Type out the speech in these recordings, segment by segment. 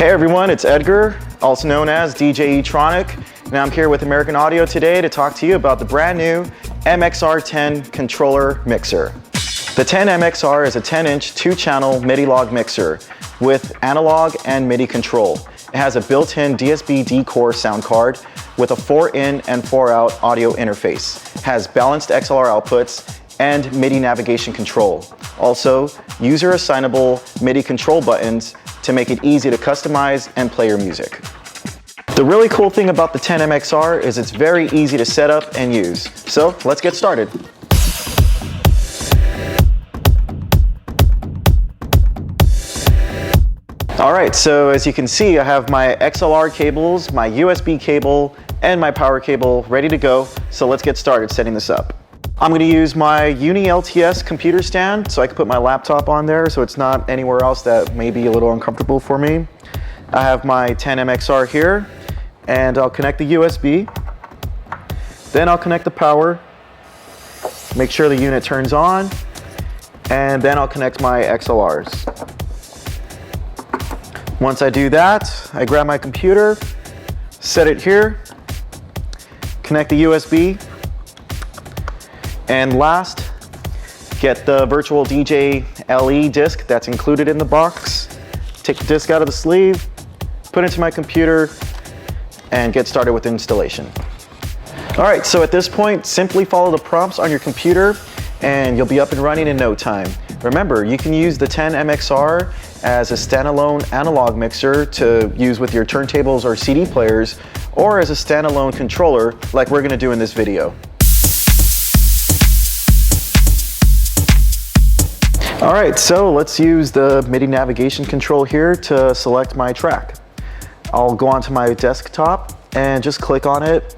Hey everyone, it's Edgar, also known as DJ Etronik, and I'm here with American Audio today to talk to you about the brand new MXR10 controller mixer. The 10 MXR is a 10-inch 2-channel MIDILOG mixer with analog and MIDI control. It has a built-in DSP D-Core Sound Card with a 4-in and 4-out audio interface. It has balanced XLR outputs and MIDI Navigation Control. Also, user-assignable MIDI control buttons to make it easy to customize and play your music. The really cool thing about the 10 MXR is it's very easy to set up and use. So let's get started. Alright, so as you can see, I have my XLR cables, my USB cable, and my power cable ready to go. So let's get started setting this up. I'm going to use my Uni LTS computer stand so I can put my laptop on there so it's not anywhere else that may be a little uncomfortable for me. I have my 10 MXR here and I'll connect the USB. Then I'll connect the power, make sure the unit turns on, and then I'll connect my XLRs. Once I do that, I grab my computer, set it here, connect the USB, and last, get the virtual DJ LE disc that's included in the box. Take the disc out of the sleeve, put it into my computer, and get started with installation. All right, so at this point, simply follow the prompts on your computer and you'll be up and running in no time. Remember, you can use the 10 MXR as a standalone analog mixer to use with your turntables or CD players, or as a standalone controller like we're gonna do in this video. All right, so let's use the MIDI Navigation Control here to select my track. I'll go onto my desktop and just click on it.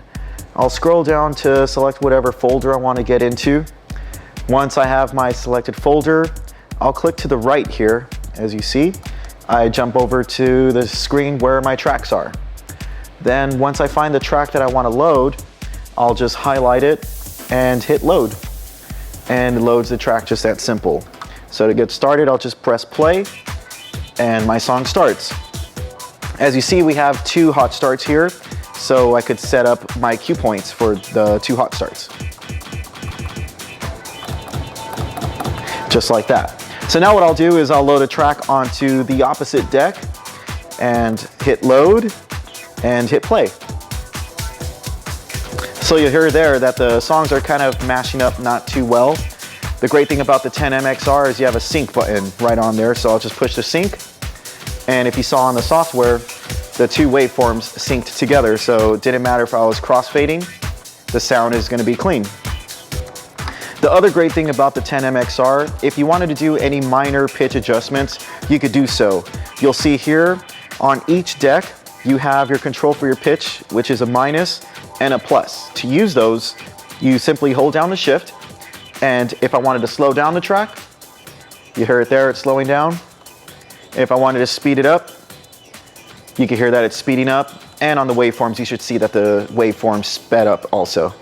I'll scroll down to select whatever folder I want to get into. Once I have my selected folder, I'll click to the right here. As you see, I jump over to the screen where my tracks are. Then once I find the track that I want to load, I'll just highlight it and hit load. And it loads the track, just that simple. So to get started, I'll just press play and my song starts. As you see, we have 2 hot starts here, so I could set up my cue points for the 2 hot starts. Just like that. So now what I'll do is I'll load a track onto the opposite deck and hit load and hit play. So you'll hear there that the songs are kind of mashing up not too well. The great thing about the 10 MXR is you have a sync button right on there, so I'll just push the sync. And if you saw on the software, the 2 waveforms synced together, so it didn't matter if I was crossfading, the sound is going to be clean. The other great thing about the 10 MXR, if you wanted to do any minor pitch adjustments, you could do so. You'll see here on each deck, you have your control for your pitch, which is a minus and a plus. To use those, you simply hold down the shift. And if I wanted to slow down the track, you hear it there, it's slowing down. If I wanted to speed it up, you can hear that it's speeding up. And on the waveforms, you should see that the waveforms sped up also.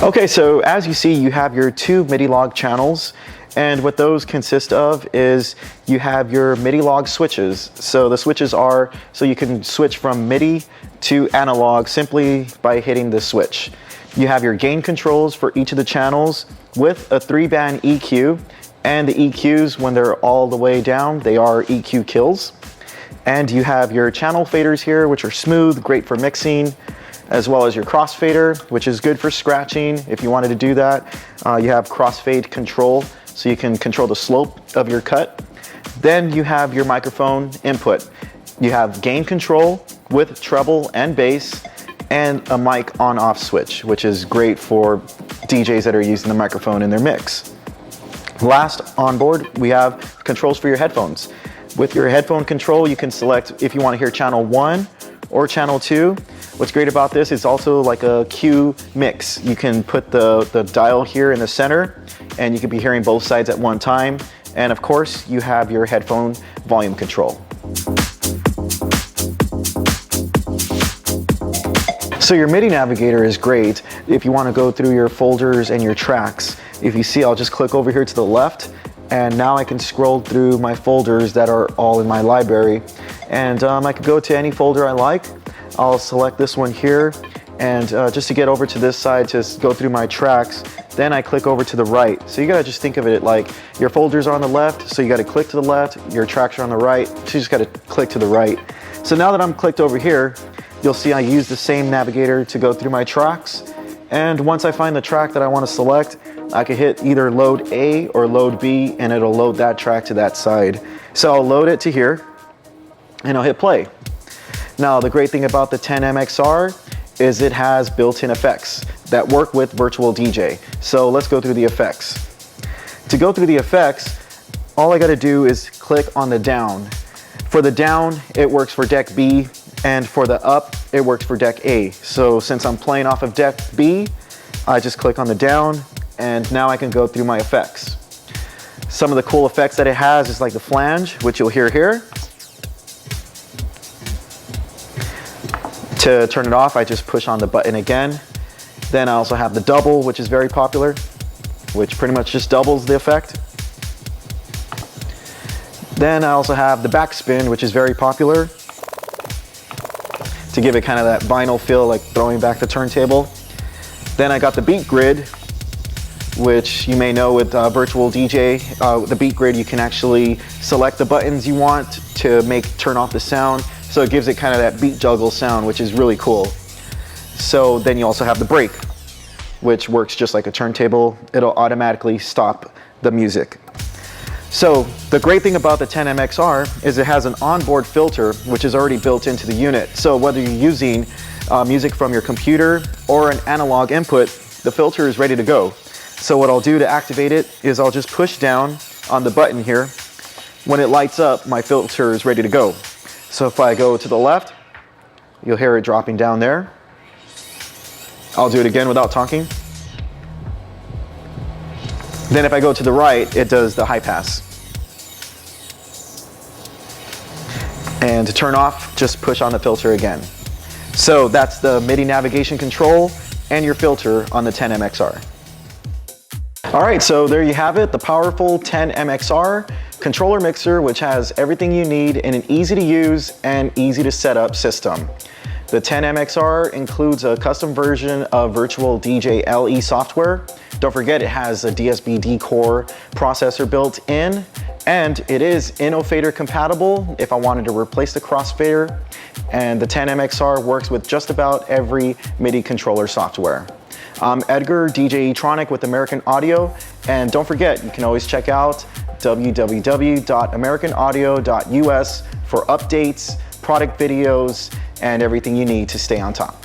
Okay, so as you see, you have your 2 MIDILOG channels. And what those consist of is you have your MIDILOG switches. So the switches are, so you can switch from MIDI to analog simply by hitting the switch. You have your gain controls for each of the channels with a 3-band EQ, and the EQs, when they're all the way down, they are EQ kills. And you have your channel faders here, which are smooth, great for mixing, as well as your crossfader, which is good for scratching. If you wanted to do that, you have crossfade control, so you can control the slope of your cut. Then you have your microphone input. You have gain control with treble and bass, and a mic on-off switch, which is great for DJs that are using the microphone in their mix. Last on board, we have controls for your headphones. With your headphone control, you can select if you want to hear channel 1 or channel 2. What's great about this is also like a cue mix. You can put the dial here in the center and you can be hearing both sides at one time. And of course, you have your headphone volume control. So your MIDI Navigator is great if you want to go through your folders and your tracks. If you see, I'll just click over here to the left And now I can scroll through my folders that are all in my library. And I could go to any folder I like. I'll select this one here. And just to get over to this side to go through my tracks, then I click over to the right. So you gotta just think of it like your folders are on the left, so you gotta click to the left, your tracks are on the right, so you just gotta click to the right. So now that I'm clicked over here, you'll see I use the same navigator to go through my tracks. And once I find the track that I wanna select, I can hit either load A or load B, and it'll load that track to that side. So I'll load it to here, and I'll hit play. Now the great thing about the 10MXR is it has built-in effects that work with Virtual DJ. So let's go through the effects. To go through the effects, all I gotta do is click on the down. For the down, it works for deck B, and for the up, it works for deck A. So since I'm playing off of deck B, I just click on the down, and now I can go through my effects. Some of the cool effects that it has is like the flange, which you'll hear here. To turn it off, I just push on the button again. Then I also have the double, which is very popular, which pretty much just doubles the effect. Then I also have the backspin, which is very popular, to give it kind of that vinyl feel, like throwing back the turntable. Then I got the beat grid, which you may know with Virtual DJ. The beat grid, you can actually select the buttons you want to turn off the sound. So it gives it kind of that beat juggle sound, which is really cool. So then you also have the break, which works just like a turntable. It'll automatically stop the music. So the great thing about the 10MXR is it has an onboard filter, which is already built into the unit. So whether you're using music from your computer or an analog input, the filter is ready to go. So what I'll do to activate it is I'll just push down on the button here. When it lights up, my filter is ready to go. So if I go to the left, you'll hear it dropping down there. I'll do it again without talking. Then if I go to the right, it does the high pass. And to turn off, just push on the filter again. So that's the MIDI Navigation Control and your filter on the 10MXR. All right, so there you have it, the powerful 10MXR controller mixer, which has everything you need in an easy to use and easy to set up system. The 10MXR includes a custom version of Virtual DJ LE software. Don't forget it has a DSP D-Core processor built in, and it is InnoFader compatible if I wanted to replace the crossfader. And the 10MXR works with just about every MIDI controller software. I'm Edgar, DJ Etronik with American Audio, and don't forget, you can always check out www.americanaudio.us for updates, product videos, and everything you need to stay on top.